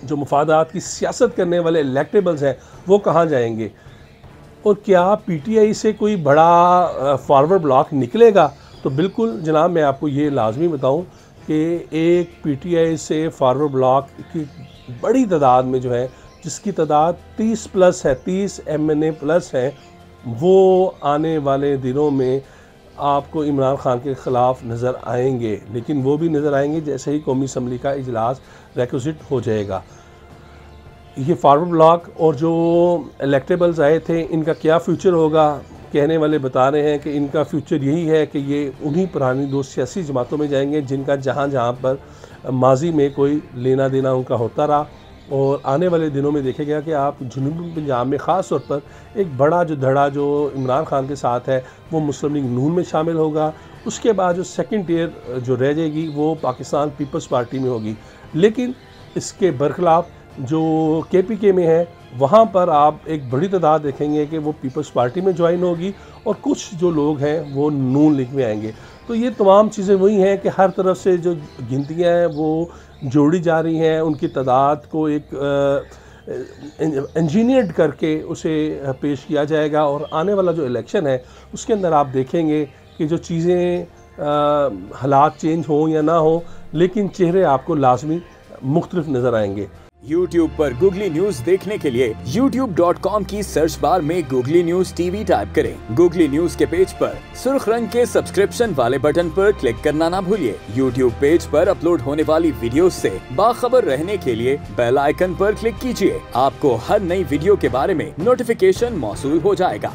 जो मुफादात की सियासत करने वाले इलेक्टेबल्स हैं वो कहाँ जाएंगे, और क्या पीटीआई से कोई बड़ा फॉरवर्ड ब्लॉक निकलेगा। तो बिल्कुल जनाब, मैं आपको ये लाजमी बताऊं कि एक पीटीआई से फॉरवर्ड ब्लॉक की बड़ी तादाद में जो है, जिसकी तादाद 30 प्लस है, 30 एमएनए प्लस है, वो आने वाले दिनों में आपको इमरान खान के ख़िलाफ़ नज़र आएंगे। लेकिन वो भी नज़र आएंगे जैसे ही कौमी असम्बली का इजलास रेक्विजिट हो जाएगा। ये फॉरवर्ड ब्लॉक और जो इलेक्टेबल्स आए थे, इनका क्या फ्यूचर होगा। कहने वाले बता रहे हैं कि इनका फ्यूचर यही है कि ये उन्हीं पुरानी दो सियासी जमातों में जाएंगे जिनका जहाँ जहाँ पर माजी में कोई लेना देना उनका होता रहा। और आने वाले दिनों में देखा गया कि आप जनूबी पंजाब में ख़ास तौर पर एक बड़ा जो धड़ा जो इमरान खान के साथ है वो मुस्लिम लीग नून में शामिल होगा। उसके बाद जो सेकंड टियर जो रह जाएगी वो पाकिस्तान पीपल्स पार्टी में होगी। लेकिन इसके बरखिलाफ़ जो केपीके में है, वहाँ पर आप एक बड़ी तादाद देखेंगे कि वो पीपल्स पार्टी में ज्वाइन होगी और कुछ जो लोग हैं वो नून लीग में आएंगे। तो ये तमाम चीज़ें वही हैं कि हर तरफ से जो गिनतियाँ हैं वो जोड़ी जा रही हैं, उनकी तादाद को एक इंजीनियर्ड करके उसे पेश किया जाएगा। और आने वाला जो इलेक्शन है उसके अंदर आप देखेंगे कि जो चीज़ें हालात चेंज हों या ना हो, लेकिन चेहरे आपको लाजमी मुख्तलिफ नज़र आएंगे। YouTube पर गूगली न्यूज देखने के लिए youtube.com की सर्च बार में गूगली न्यूज टीवी टाइप करें। गूगली न्यूज के पेज पर सुर्ख रंग के सब्सक्रिप्शन वाले बटन पर क्लिक करना ना भूलिए। YouTube पेज पर अपलोड होने वाली वीडियोस से बाखबर रहने के लिए बेल आइकन पर क्लिक कीजिए। आपको हर नई वीडियो के बारे में नोटिफिकेशन मौसूल हो जाएगा।